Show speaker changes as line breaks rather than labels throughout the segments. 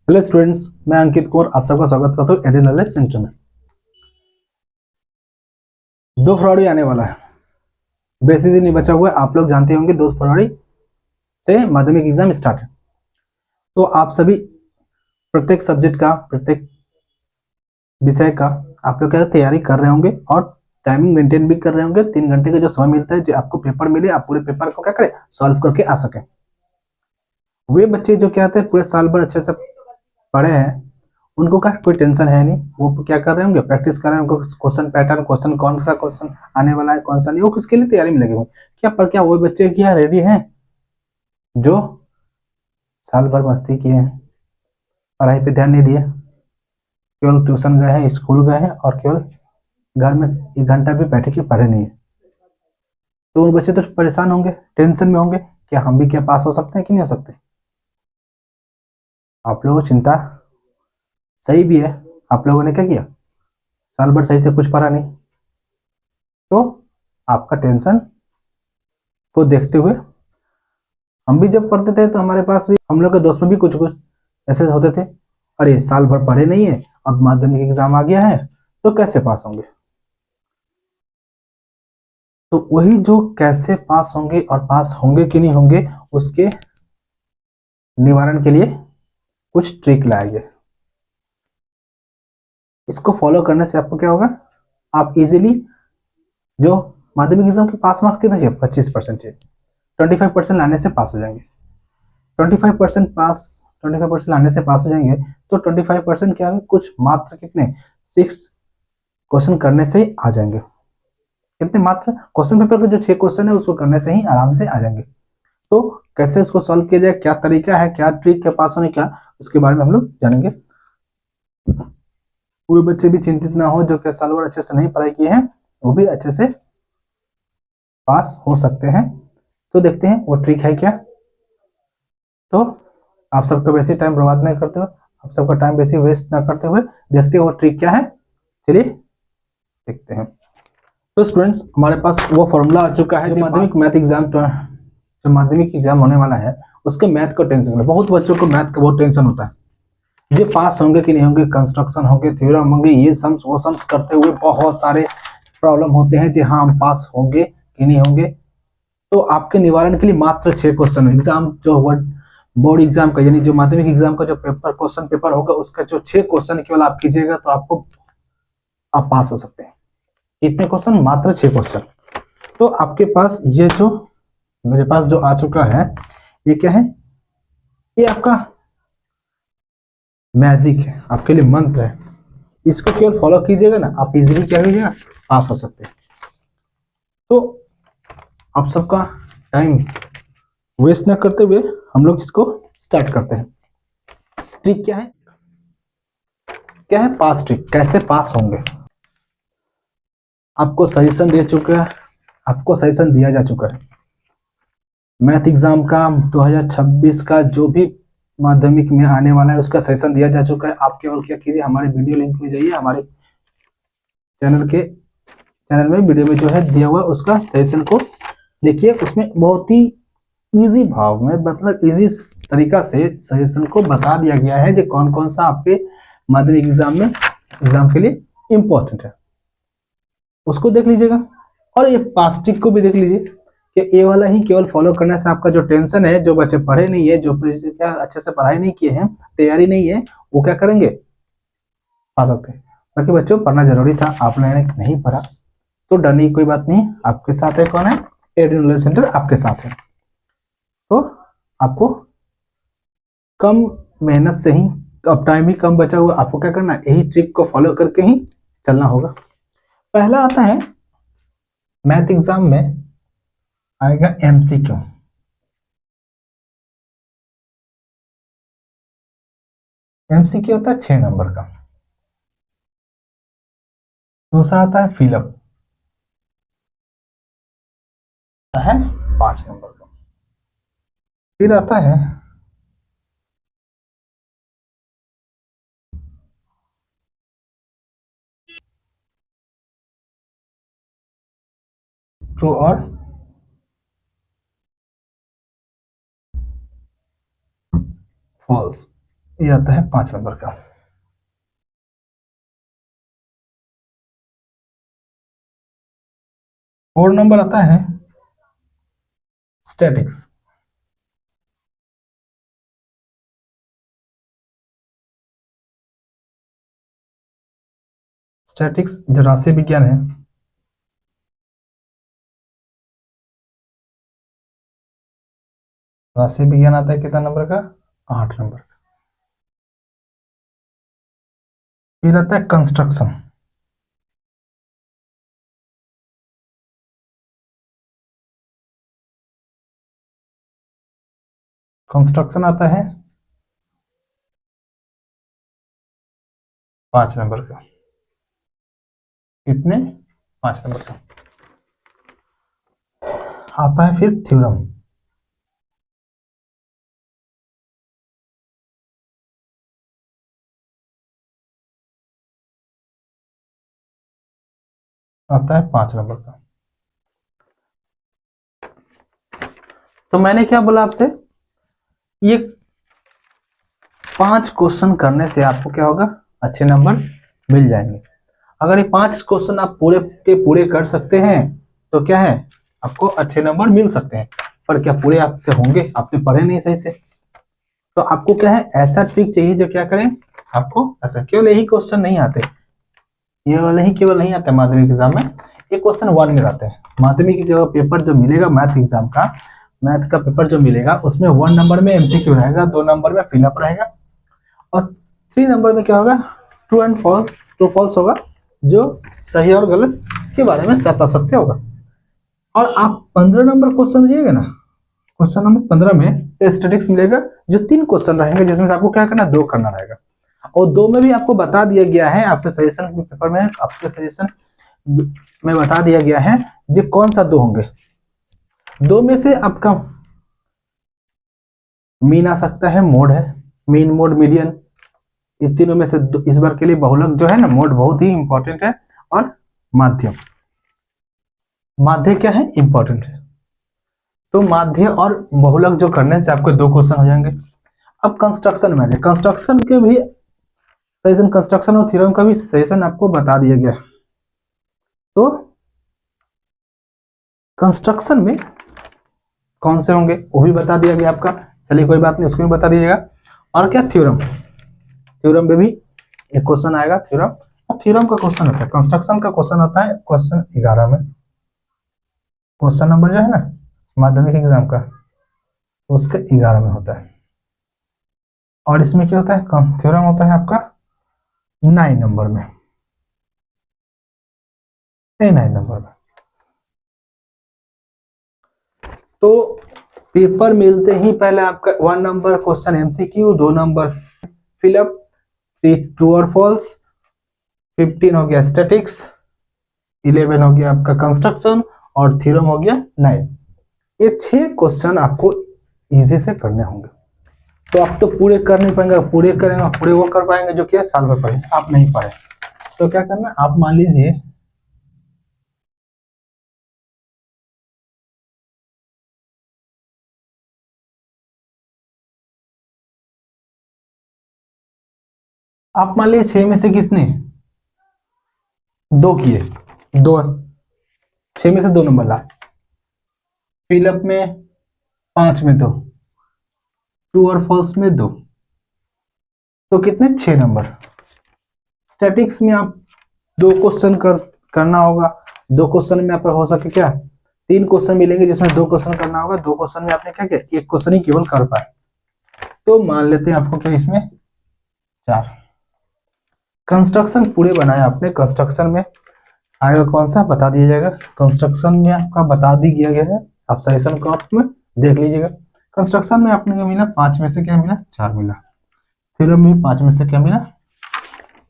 Hello students, मैं अंकित कौर आप सबका स्वागत करता हूँ एडी नॉलेज सेंटर में। 2 फरवरी आने वाला है, बेसी दिन नहीं बचा हुआ है। आप लोग जानते होंगे 2 फरवरी से माध्यमिक एग्जाम स्टार्ट है। तो आप सभी प्रत्येक सब्जेक्ट का, प्रत्येक विषय का आप लोग क्या तैयारी कर रहे होंगे और टाइमिंग मेंटेन भी कर रहे होंगे। 3 घंटे का जो समय मिलता है, जो आपको पेपर मिले, आप पूरे पेपर को क्या करें, सॉल्व करके आ सकें। वे बच्चे जो क्या हैं, पूरे साल भर अच्छे से पढ़े हैं, उनको क्या कोई टेंशन है नहीं। वो क्या कर रहे होंगे, प्रैक्टिस कर रहे हैं। उनको क्वेश्चन पैटर्न, क्वेश्चन कौन सा क्वेश्चन आने वाला है, कौन सा नहीं, वो किसके लिए तैयारी में लगे हुए क्या। पर क्या वो बच्चे क्या रेडी हैं जो साल भर मस्ती किए हैं, पढ़ाई पे ध्यान नहीं दिए, केवल ट्यूशन गए हैं, स्कूल गए हैं और केवल घर में 1 घंटा भी बैठे के पढ़े नहीं है। तो वो बच्चे तो परेशान होंगे, टेंशन में होंगे, क्या हम भी क्या पास हो सकते हैं कि नहीं हो सकते। आप लोगों को चिंता सही भी है। आप लोगों ने क्या किया, साल भर सही से कुछ पढ़ा नहीं, तो आपका टेंशन को देखते हुए हम भी जब पढ़ते थे तो हमारे पास भी, हम लोग के दोस्त में भी कुछ कुछ ऐसे होते थे, अरे साल भर पढ़े नहीं है, अब माध्यमिक एग्जाम आ गया है तो कैसे पास होंगे। तो वही जो कैसे पास होंगे और पास होंगे कि नहीं होंगे, उसके निवारण के लिए कुछ ट्रिक लाएंगे। इसको फॉलो करने से आपको क्या होगा, आप इजीली जो माध्यमिक एग्जाम के पास मार्क्स कितने चाहिए, 25% चाहिए, 25% लाने से पास हो जाएंगे। 25% पास, 25% लाने से पास हो जाएंगे। तो 25% क्या है, कुछ मात्र कितने, 6 क्वेश्चन करने से ही आ जाएंगे। कितने, मात्र क्वेश्चन पेपर के जो 6 क्वेश्चन है उसको करने से ही आराम से आ जाएंगे। तो कैसे इसको सॉल्व किया जाए, क्या तरीका है, क्या ट्रिक है पास होने का, उसके बारे में हम लोग जानेंगे। वो बच्चे भी चिंतित ना हो जो कि साल भर अच्छे से नहीं पढ़ाई किए हैं, वो भी अच्छे से पास हो सकते हैं। तो देखते हैं वो ट्रिक है क्या। तो आप सबका वैसे टाइम बर्बाद नहीं करते हुए, आप सबका टाइम वैसे वेस्ट ना करते हुए देखते हैं वो ट्रिक क्या है। चलिए देखते हैं। तो स्टूडेंट्स, हमारे पास वो फॉर्मूला आ चुका है जो माध्यमिक मैथ एग्जाम, जो माध्यमिक एग्जाम होने वाला है उसके मैथ का टेंशन है। बहुत बच्चों को मैथ का बहुत टेंशन होता है, ये पास होंगे कि नहीं होंगे, कंस्ट्रक्शन होंगे, थ्योरम होंगे, ये सम्स वो सम्स करते हुए बहुत सारे प्रॉब्लम होते हैं जी, हाँ हम पास होंगे कि नहीं होंगे। तो आपके निवारण के लिए मात्र 6 क्वेश्चन एग्जाम जो बोर्ड एग्जाम का, यानी जो माध्यमिक एग्जाम का जो पेपर, क्वेश्चन पेपर होगा, उसका जो 6 क्वेश्चन केवल आप कीजिएगा तो आपको, आप पास हो सकते हैं। कितने क्वेश्चन, मात्र 6 क्वेश्चन। तो आपके पास ये जो मेरे पास जो आ चुका है, ये क्या है, ये आपका मैजिक है, आपके लिए मंत्र है। इसको केवल फॉलो कीजिएगा ना, आप इजीली क्या कीजिएगा, पास हो सकते हैं। तो आप सबका टाइम वेस्ट ना करते हुए हम लोग इसको स्टार्ट करते हैं। ट्रिक क्या है, क्या है पास ट्रिक, कैसे पास होंगे। आपको सजेशन दे चुका है, आपको सजेशन दिया जा चुका है। मैथ एग्जाम का 2026 का जो भी माध्यमिक में आने वाला है उसका सेशन दिया जा चुका है। आप केवल क्या कीजिए, हमारे वीडियो लिंक में जाइए, हमारे चैनल में वीडियो में जो है दिया हुआ उसका सेशन को देखिए। उसमें बहुत ही इजी भाव में, मतलब इजी तरीका से सजेशन को बता दिया गया है कि कौन कौन सा आपके माध्यमिक एग्जाम में, एग्जाम के लिए इंपॉर्टेंट है, उसको देख लीजिएगा। और ये पास ट्रिक को भी देख लीजिए कि ये वाला ही केवल फॉलो करने से आपका जो टेंशन है, जो बच्चे पढ़े नहीं है, जो क्या अच्छे से पढ़ाई नहीं किए हैं, तैयारी नहीं है, वो क्या करेंगे, पा सकते हैं। बाकी बच्चों पढ़ना जरूरी था, आपने नहीं पढ़ा तो डरने की कोई बात नहीं, आपके साथ है कौन है, एडी नॉलेज सेंटर आपके साथ है। तो आपको कम मेहनत से ही, अब टाइम ही कम बचा हुआ, आपको क्या करना है, यही ट्रिक को फॉलो करके ही चलना होगा। पहला आता है मैथ एग्जाम में आएगा एमसीक्यू। एमसीक्यू होता है 6 नंबर का। दूसरा आता है फिलअप, है 5 नंबर का। फिर आता है ट्रू और फॉल्स। ये आता है 5 नंबर का। और नंबर आता है स्टैटिक्स। स्टैटिक्स जो राशि विज्ञान है, राशि विज्ञान आता है कितना नंबर का? 8 नंबर का। फिर आता है कंस्ट्रक्शन। कंस्ट्रक्शन आता है 5 नंबर का। कितने? 5 नंबर का। आता है फिर थ्योरम। आता है 5 नंबर का। तो मैंने क्या बोला आपसे, ये 5 क्वेश्चन करने से आपको क्या होगा? अच्छे नंबर मिल जाएंगे। अगर ये 5 क्वेश्चन आप पूरे के पूरे कर सकते हैं तो क्या है, आपको अच्छे नंबर मिल सकते हैं। पर क्या पूरे आपसे होंगे? आप तो पढ़े नहीं सही से। तो आपको क्या है, ऐसा ट्रिक चाहिए जो क्या करें आपको ऐसा। केवल यही क्वेश्चन नहीं आते, ये वाले ही केवल नहीं आते माध्यमिक एग्जाम में, ये क्वेश्चन 1 में रहते हैं। माध्यमिक का पेपर जो मिलेगा मैथ एग्जाम का, मैथ का पेपर जो मिलेगा उसमें 1 नंबर में एमसीक्यू रहेगा, 2 नंबर में फिलअप रहेगा, और 3 नंबर में क्या होगा? True and false, true false होगा, जो सही और गलत के बारे में सत्य असत्य होगा। और आप 15 नंबर क्वेश्चन लीजिएगा ना, क्वेश्चन नंबर 15 में स्टैटिस्टिक्स मिलेगा, जो 3 क्वेश्चन रहेंगे, जिसमें से आपको क्या करना, 2 करना रहेगा। और 2 में भी आपको बता दिया गया है, आपके सजेशन पेपर में, आपके सजेशन में बता दिया गया है जो कौन सा 2 होंगे। 2 में से आपका मीन आ सकता है, मोड है, मीन मोड मीडियन, ये तीनों में से इस बार के लिए बहुलक जो है ना, मोड बहुत ही इंपॉर्टेंट है, और माध्यम, माध्य क्या है, इंपॉर्टेंट है। तो माध्य और बहुलक जो करने से आपको 2 क्वेश्चन हो जाएंगे। अब कंस्ट्रक्शन में आ जाए, कंस्ट्रक्शन के भी सजेशन, कंस्ट्रक्शन और थ्योरम का भी सजेशन आपको बता दिया गया। तो कंस्ट्रक्शन में कौन से होंगे वो भी बता दिया गया आपका, चलिए कोई बात नहीं, उसको भी बता दीजिएगा। और क्या, थ्योरम, थ्योरम में भी एक क्वेश्चन आएगा थ्योरम। और थ्योरम का क्वेश्चन होता है, कंस्ट्रक्शन का क्वेश्चन होता है क्वेश्चन 11 में, क्वेश्चन नंबर जो है ना माध्यमिक एग्जाम का, उसके 11 में होता है। और इसमें क्या होता है, थ्योरम होता है आपका 9 नंबर में, 9 नंबर में। तो पेपर मिलते ही पहले आपका 1 number question MCQ, 2 number fill up, 3 true और फॉल्स, 15 हो गया स्टैटिक्स, 11 हो गया आपका कंस्ट्रक्शन, और थ्योरम हो गया 9। ये 6 क्वेश्चन आपको इजी से करने होंगे। तो आप तो पूरे कर नहीं पाएंगे, पूरे करेंगे, पूरे वो कर पाएंगे जो कि साल भर पढ़े, आप नहीं पढ़े। तो क्या करना, आप मान लीजिए आप मान लीजिए 6 में से कितने, 2 किए, 2, 6 में से 2 नंबर ला, फिलअप में 5 में 2, ट्रू और फॉल्स में 2, तो कितने, 6 नंबर। स्टैटिक्स में आप 2 क्वेश्चन करना होगा, 2 क्वेश्चन में आप हो सके क्या, 3 क्वेश्चन मिलेंगे जिसमें 2 क्वेश्चन करना होगा, 2 क्वेश्चन में आपने क्या किया, 1 क्वेश्चन ही केवल कर पाए। तो मान लेते हैं आपको क्या, इसमें 4। कंस्ट्रक्शन पूरे बनाया आपने, कंस्ट्रक्शन में आएगा कौन सा बता दिया जाएगा, कंस्ट्रक्शन में आपका बता दी गया है, आप सजेशन कॉप में देख लीजिएगा। कंस्ट्रक्शन में आपने क्या मिला, 5 में से क्या मिला, 4 मिला। थ्योरम में 5 में से क्या मिला,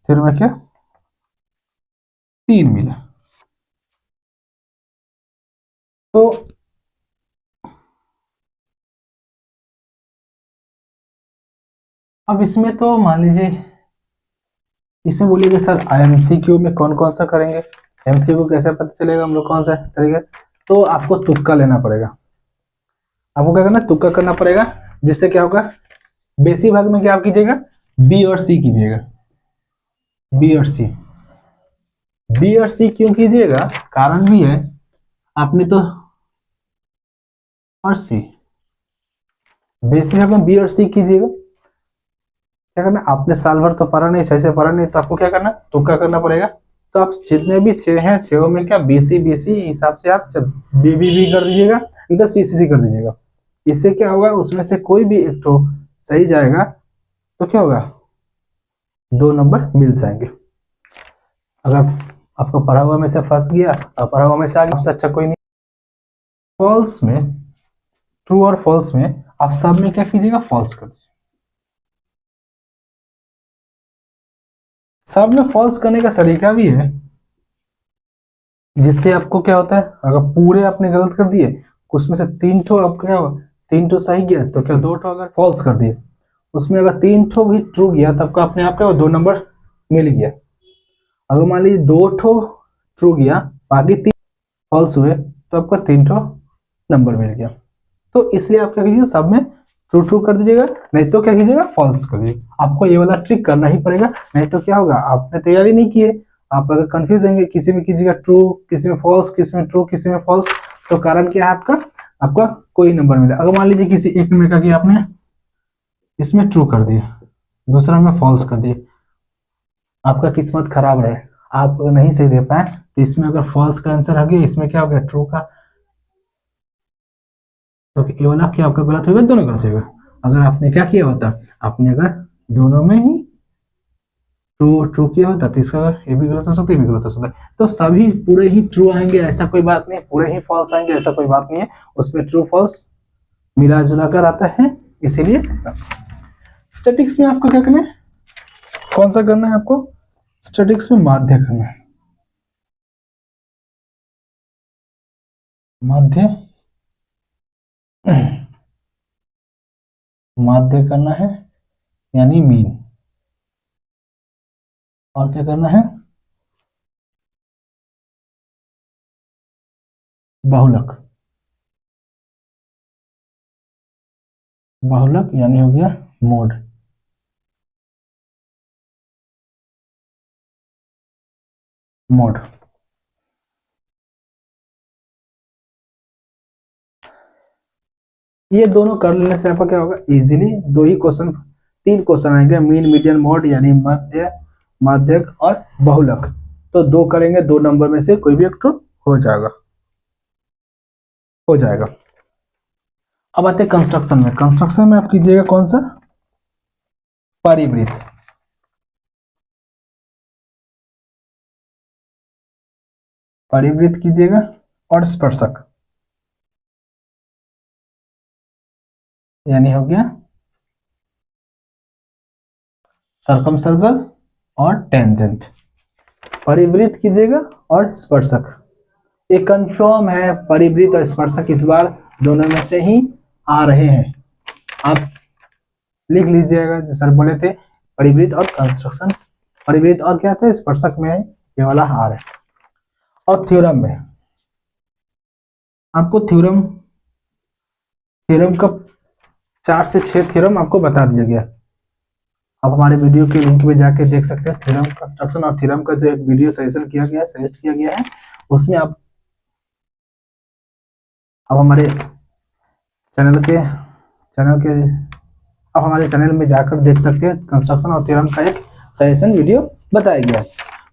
थ्योरम में क्या, 3 मिला। तो अब इसमें तो मान लीजिए, इसमें बोलिएगा सर एमसीक्यू में कौन कौन सा करेंगे, एमसीक्यू कैसे पता चलेगा हम लोग कौन सा करेंगे। तो आपको तुक्का लेना पड़ेगा, आपको क्या करना, तुक्का करना पड़ेगा, जिससे क्या होगा, बेसी भाग में क्या आप कीजिएगा, बी और सी कीजिएगा, बी और सी। बी और सी क्यों कीजिएगा, कारण भी है। आपने तो और सी, बेसिक में बी और सी कीजिएगा। क्या करना, आपने साल भर तो पढ़ा नहीं, सही से पढ़ा नहीं, तो आपको क्या करना, तुक्का करना पड़ेगा। तो आप जितने भी छह हैं, छह में क्या बीसी बीसी हिसाब से आप बी बी बी कर दीजिएगा, नहीं तो सी सी सी कर दीजिएगा। इससे क्या होगा, उसमें से कोई भी एक तो सही जाएगा तो क्या होगा, 2 नंबर मिल जाएंगे। अगर आपको पढ़ा हुआ में से फंस गया और पढ़ा हुआ में से आगे, आपसे अच्छा कोई नहीं। फॉल्स में, ट्रू और फॉल्स में आप सब में क्या कीजिएगा, फॉल्स कर दीजिए। सब में फॉल्स करने का तरीका भी है, जिससे आपको क्या होता है, अगर पूरे आपने गलत कर दिए, उसमें से 3 ठो आपका क्या होगा, 3 ठो सही गया तो क्या 2 ठो अगर फॉल्स कर दिए, उसमें अगर 3 ठो भी ट्रू गया तब का अपने आप क्या 2 नंबर मिल गया। अगर मान लीजिए 2 ठो ट्रू गया, बाकी 3 फॉल्स हुए, तो आपका 3 ठो नंबर मिल गया। तो इसलिए आप क्या कीजिएगा, सब में ट्रू ट्रू कर दीजिएगा, नहीं तो क्या कीजिएगा, फॉल्स कर दीजिएगा। आपको ये वाला ट्रिक करना ही पड़ेगा, नहीं तो क्या होगा, आपने तैयारी नहीं की है, आप अगर कंफ्यूज होंगे, किसी में कीजिएगा ट्रू, किसी में फॉल्स, किसी में ट्रू, किसी में फॉल्स, तो कारण क्या है आपका, आपका कोई नंबर मिला। अगर मान लीजिए किसी एक में का कि आपने इसमें ट्रू कर दिया, दूसरा में फॉल्स कर दिया, आपका किस्मत खराब रहे, आप अगर नहीं सही दे पाए, तो इसमें अगर फॉल्स का आंसर आ गया, इसमें क्या हो गया, ट्रू का, तो ये वाला क्या आपका गलत होगा, दोनों गलत होगा। अगर आपने क्या किया होता, आपने अगर दोनों में ही ट्रू ट्रू किया होता, तो इसका ये भी गलत हो सकता है, ये भी गलत हो सकता है। तो सभी पूरे ही ट्रू आएंगे ऐसा कोई बात नहीं है, पूरे ही फॉल्स आएंगे ऐसा कोई बात नहीं है, उसमें ट्रू फॉल्स मिला जुला कर आता है, इसीलिए ऐसा। स्टैटिक्स में आपको क्या करना है, कौन सा करना है आपको, स्टैटिक्स में माध्य करना है, माध्य, माध्य करना है, यानी मीन। और क्या करना है, बहुलक, बहुलक यानी हो गया मोड, मोड। ये दोनों कर लेने से आपका क्या होगा, इजीली 2 ही क्वेश्चन, 3 क्वेश्चन आएंगे, मीन मीडियन मोड यानी मध्य, माध्यक और बहुलक। तो 2 करेंगे, 2 नंबर में से कोई भी एक तो हो जाएगा, हो जाएगा। अब आते हैं कंस्ट्रक्शन में। कंस्ट्रक्शन में आप कीजिएगा कौन सा, परिवृत्त, परिवृत्त कीजिएगा और स्पर्शक, यानी हो गया सर्कम सर्कल और टेंजेंट। परिवृत्त कीजिएगा और स्पर्शक, ये कंफर्म है, परिवृत्त और स्पर्शक इस बार दोनों में से ही आ रहे हैं। आप लिख लीजिएगा, जो सर बोले थे, परिवृत्त और कंस्ट्रक्शन, परिवृत्त और क्या थे, स्पर्शक में ये वाला हार है। और थ्योरम में आपको थ्योरम, थ्योरम का 4 से 6 थ्योरम आपको बता दिया गया। आप हमारे वीडियो के लिंक पे जाके देख सकते हैं, थ्योरम कंस्ट्रक्शन और थ्योरम का जो एक वीडियो सजेशन किया गया है, सजेस्ट किया गया है, उसमें आप हमारे चैनल के आप हमारे चैनल में जाकर देख सकते हैं, कंस्ट्रक्शन और थ्योरम का एक सजेशन वीडियो बताया गया है।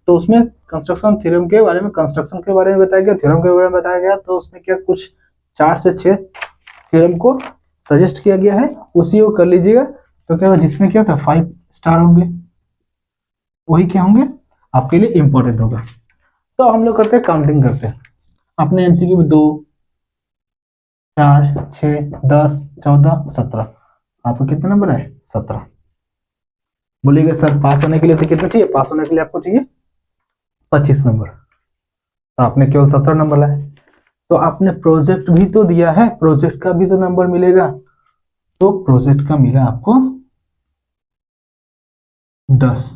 तो उसमें कंस्ट्रक्शन थ्योरम के बारे में, कंस्ट्रक्शन के बारे में बताया गया, थ्योरम के बारे में बताया गया। तो उसमें क्या कुछ 4 से 6 थ्योरम को सजेस्ट किया गया है, उसी को कर लीजिएगा। तो क्या होगा, जिसमें क्या होता है 5 स्टार होंगे, वही क्या होंगे आपके लिए इंपॉर्टेंट होगा। तो हम लोग करते हैं, काउंटिंग करते हैं अपने एमसीक्यू में, 2 4 6 10 14 17, आपको कितने नंबर है, 17। बोलिएगा सर पास होने के लिए तो कितना चाहिए, पास होने के लिए आपको चाहिए 25 नंबर, तो आपने केवल 17 नंबर लाए। तो आपने प्रोजेक्ट भी तो दिया है, प्रोजेक्ट का भी तो नंबर मिलेगा, तो प्रोजेक्ट का मिला आपको 10,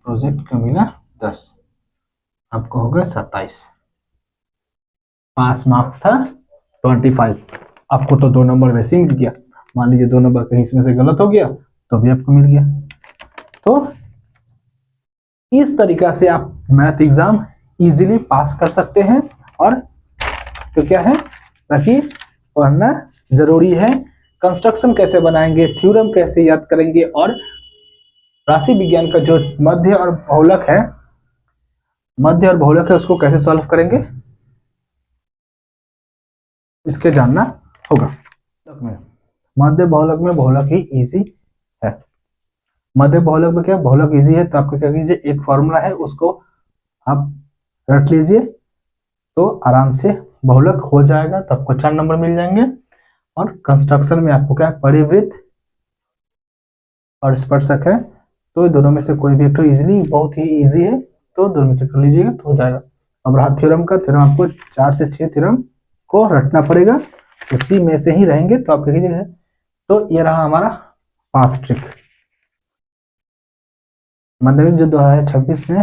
प्रोजेक्ट का मिला 10, आपको हो गया 27। पास मार्क्स था 25 आपको तो 2 नंबर वैसे ही मिल गया। मान लीजिए 2 नंबर कहीं इसमें से गलत हो गया तो भी आपको मिल गया। तो इस तरीका से आप मैथ एग्जाम इजीली पास कर सकते हैं। और तो क्या है, ताकि पढ़ना जरूरी है। कंस्ट्रक्शन कैसे बनाएंगे, थ्योरम कैसे याद करेंगे, और राशि विज्ञान का जो मध्य और बहुलक है, उसको कैसे सॉल्व करेंगे, इसके जानना होगा। मध्य बहुलक में बहुलक ही इजी है। मध्य बहुलक में क्या बहुलक इजी है, तो आपको क्या कीजिए, एक फॉर्मूला है उसको आप रट लीजिए तो आराम से बहुलक हो जाएगा, तो आपको 4 नंबर मिल जाएंगे। और कंस्ट्रक्शन में आपको क्या, परिवृत्त और स्पर्शक है, तो दोनों में से कोई भी एक तो इजीली, बहुत ही इजी है, तो दोनों में से कर लीजिएगा तो हो जाएगा। अब रहा थ्योरम का, थ्योरम आपको 4 से 6 थ्योरम को रटना पड़ेगा, उसी में से ही रहेंगे, तो आप कीजिएगा। तो ये रहा हमारा फास्ट ट्रिक। माध्यमिक जो 2026 में,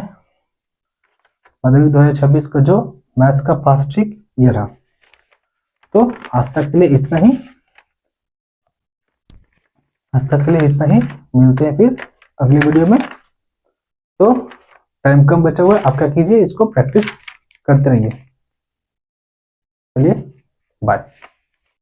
माध्यमिक 2026 का जो मैथ्स का फास्ट ट्रिक ये रहा। तो आज तक के लिए इतना ही, मिलते हैं फिर अगली वीडियो में। तो टाइम कम बचा हुआ है, आप क्या कीजिए, इसको प्रैक्टिस करते रहिए। चलिए बाय।